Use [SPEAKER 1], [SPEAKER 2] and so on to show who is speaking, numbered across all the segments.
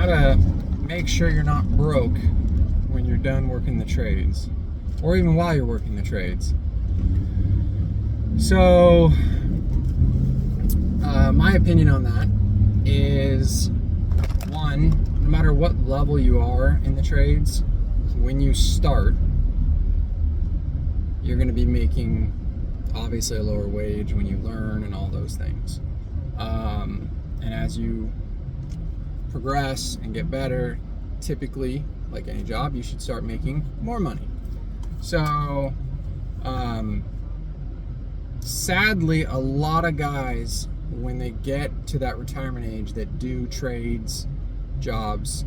[SPEAKER 1] how to make sure you're not broke when you're done working the trades, or even while you're working the trades. So, my opinion on that is, one, no matter what level you are in the trades, when you start, you're going to be making obviously a lower wage when you learn and all those things. And as you progress and get better, typically, like any job, you should start making more money. So, sadly, a lot of guys, when they get to that retirement age, that do trades jobs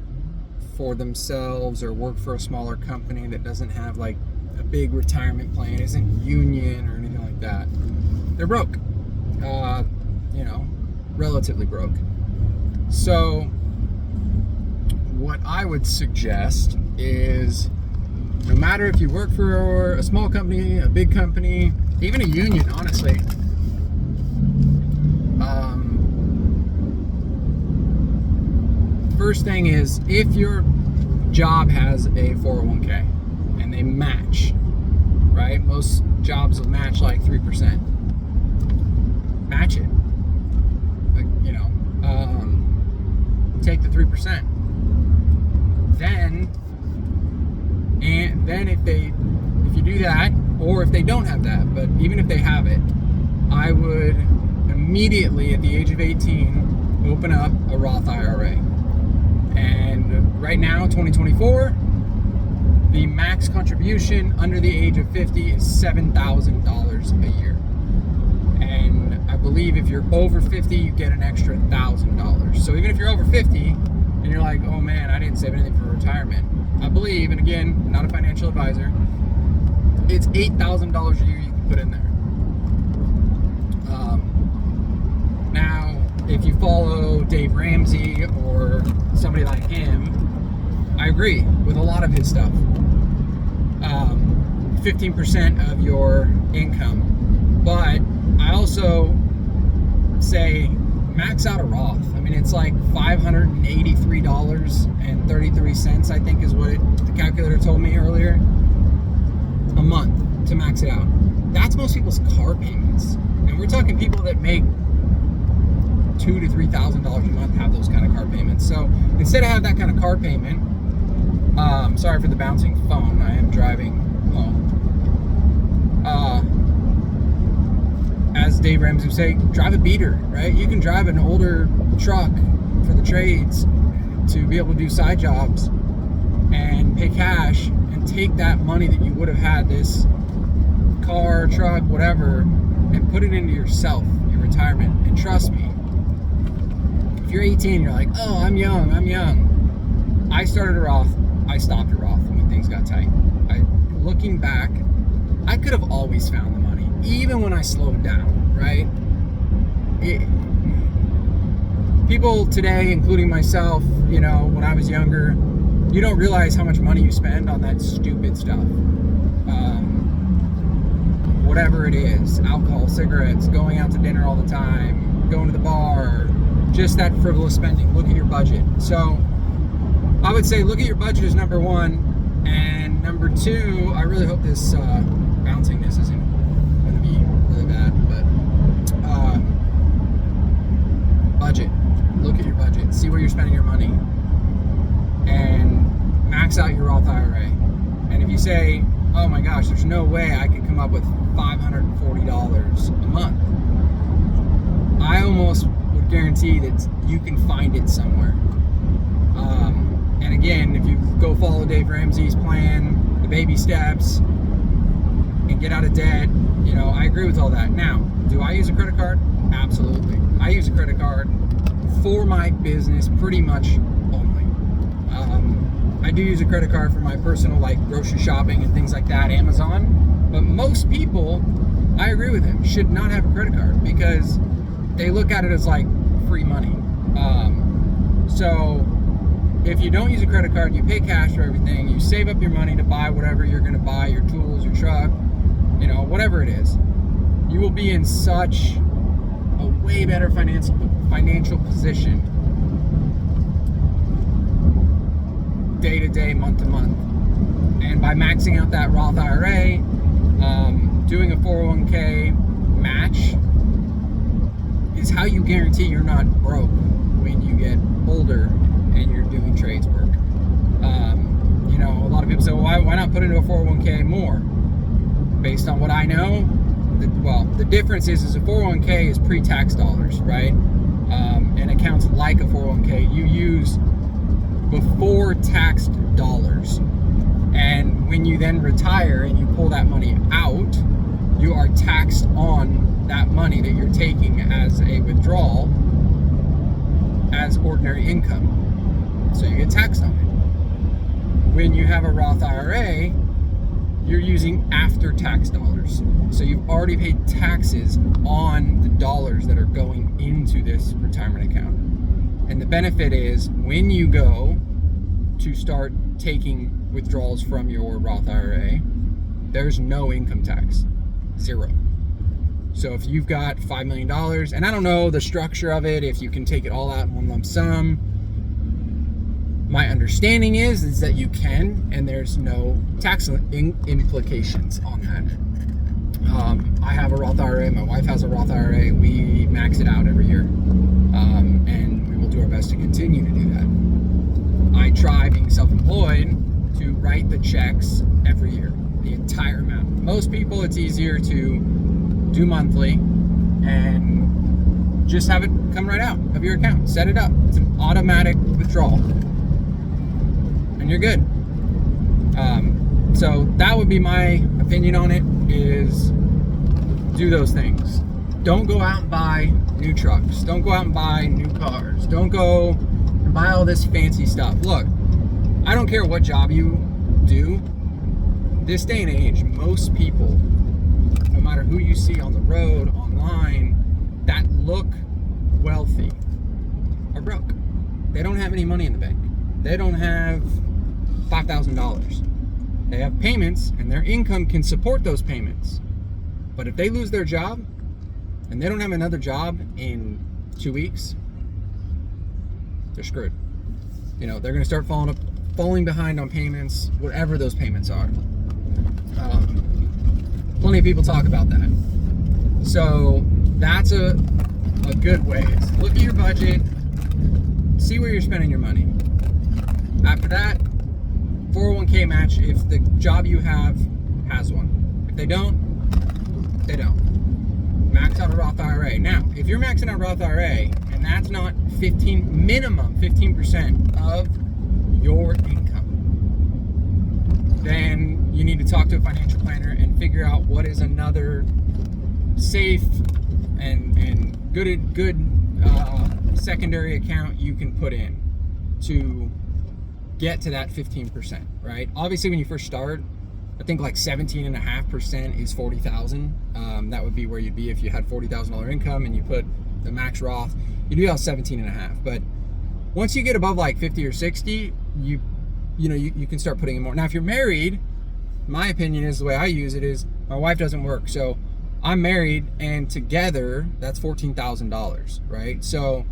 [SPEAKER 1] for themselves or work for a smaller company that doesn't have like a big retirement plan, isn't union or anything like that, they're broke. Relatively broke. So what I would suggest is, no matter if you work for a small company, a big company, even a union, honestly, first thing is, if your job has a 401k and they match, right? Most jobs will match like 3%. Match it. Take the 3%. Then if you do that, or if they don't have that, but even if they have it, I would immediately at the age of 18 open up a Roth IRA. And right now, 2024, the max contribution under the age of 50 is $7,000 a year. And I believe if you're over 50, you get an extra $1,000. So even if you're over 50 and you're like, oh man, I didn't save anything for retirement, I believe, and again, not a financial advisor, it's $8,000 a year you can put in there. Now, if you follow Dave Ramsey or somebody like him, I agree with a lot of his stuff. 15% of your income. But I also say max out a Roth. I mean, it's like $583.33, I think is what the calculator told me earlier, a month to max it out. That's most people's car payments. And we're talking people that make $2,000 to $3,000 a month have those kind of car payments. So instead of having that kind of car payment, sorry for the bouncing phone, I am driving home. As Dave Ramsey would say, drive a beater, right? You can drive an older truck for the trades to be able to do side jobs and pay cash and take that money that you would have had, this car, truck, whatever, and put it into yourself, your retirement. And trust me, if you're 18, you're like, oh, I'm young. I started a Roth. I stopped a Roth when things got tight. Looking back, I could have always found the money, even when I slowed down, right? People today, including myself, when I was younger, you don't realize how much money you spend on that stupid stuff. Whatever it is, alcohol, cigarettes, going out to dinner all the time, going to the bar, just that frivolous spending. Look at your budget. So I would say look at your budget as number one. And number two, I really hope this bouncingness isn't going to be really bad, but budget. Look at your budget. See where you're spending your money. And max out your Roth IRA. And if you say, oh my gosh, there's no way I could come up with $540 a month, I almost would guarantee that you can find it somewhere. And again, if you go follow Dave Ramsey's plan, the baby steps, and get out of debt, I agree with all that. Now, do I use a credit card? Absolutely. I use a credit card for my business pretty much only. I do use a credit card for my personal, like grocery shopping and things like that, Amazon. But most people, I agree with him, should not have a credit card because they look at it as like free money. So if you don't use a credit card, you pay cash for everything, you save up your money to buy whatever you're going to buy, your tools, your truck, whatever it is, you will be in such a way better financial position to day, month to month. And by maxing out that Roth IRA, doing a 401k match is how you guarantee you're not broke when you get older and you're doing trades work. You know, a lot of people say, well, why not put into a 401k more? Based on what I know, the difference is a 401k is pre-tax dollars, right? And accounts like a 401k you use before taxed dollars. And when you then retire and you pull that money out, you are taxed on that money that you're taking as a withdrawal as ordinary income. So you get taxed on it. When you have a Roth IRA, you're using after-tax dollars. So you've already paid taxes on the dollars that are going into this retirement account. And the benefit is when you go to start taking withdrawals from your Roth IRA, there's no income tax, zero. So if you've got $5 million, and I don't know the structure of it, if you can take it all out in one lump sum, my understanding is that you can, and there's no tax implications on that. I have a Roth IRA, my wife has a Roth IRA, we max it out every year, and we will do our best to continue to do that. I try, being self-employed, to write the checks every year, the entire amount. Most people, it's easier to do monthly and just have it come right out of your account. Set it up. It's an automatic withdrawal. And you're good. So that would be my opinion on it, is do those things. Don't go out and buy new trucks. Don't go out and buy new cars. Don't go and buy all this fancy stuff. Look, I don't care what job you do. This day and age, most people, no matter who you see on the road, online, that look wealthy are broke. They don't have any money in the bank. They don't have $5,000. They have payments, and their income can support those payments. But if they lose their job, and they don't have another job in 2 weeks, they're screwed. You know, they're going to start falling behind on payments, whatever those payments are. Plenty of people talk about that. So that's a good way. Look at your budget, see where you're spending your money. After that, 401k match if the job you have has one. If they don't, they don't. Max out a Roth IRA. Now, if you're maxing out Roth IRA and that's not minimum 15% of your income, then you need to talk to a financial planner and figure out what is another safe and good secondary account you can put in to get to that 15%, right? Obviously, when you first start, I think like 17.5% is 40,000. That would be where you'd be if you had $40,000 income and you put the max Roth. You'd be about 17.5. But once you get above like 50 or 60, you can start putting in more. Now, if you're married, my opinion is, the way I use it is, my wife doesn't work, so I'm married, and together that's $14,000, right? So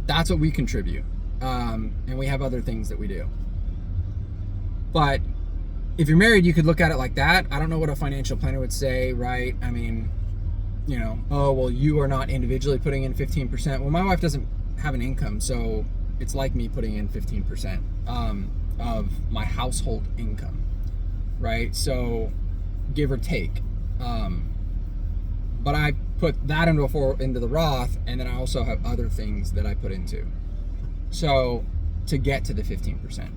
[SPEAKER 1] that's what we contribute, and we have other things that we do. But if you're married, you could look at it like that. I don't know what a financial planner would say, right? I mean, oh, well, you are not individually putting in 15%. Well, my wife doesn't have an income, so it's like me putting in 15% of my household income, right? So give or take. But I put that into the Roth, and then I also have other things that I put into. So to get to the 15%.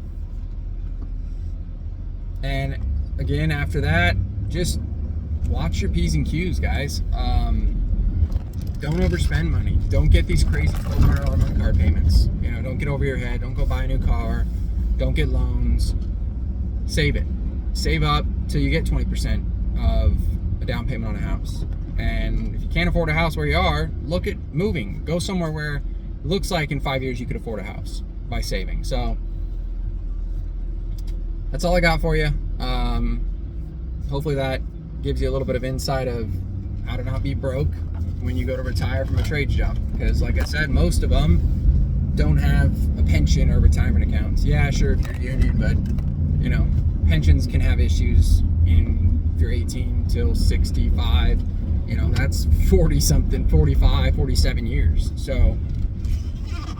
[SPEAKER 1] And again, after that, just watch your P's and Q's, guys. Don't overspend money. Don't get these crazy $1,200 month car payments. Don't get over your head. Don't go buy a new car. Don't get loans. Save it. Save up till you get 20% of a down payment on a house. And if you can't afford a house where you are, look at moving. Go somewhere where it looks like in 5 years you could afford a house by saving. So that's all I got for you. Hopefully that gives you a little bit of insight of how to not be broke when you go to retire from a trades job. Because like I said, most of them don't have a pension or retirement accounts. Yeah, sure, if you're union, but you know, pensions can have issues if you're 18 till 65. You know, that's 40 something, 45, 47 years. So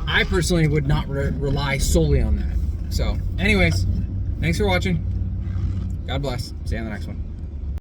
[SPEAKER 1] I personally would not rely solely on that. So anyways, thanks for watching. God bless. See you on the next one.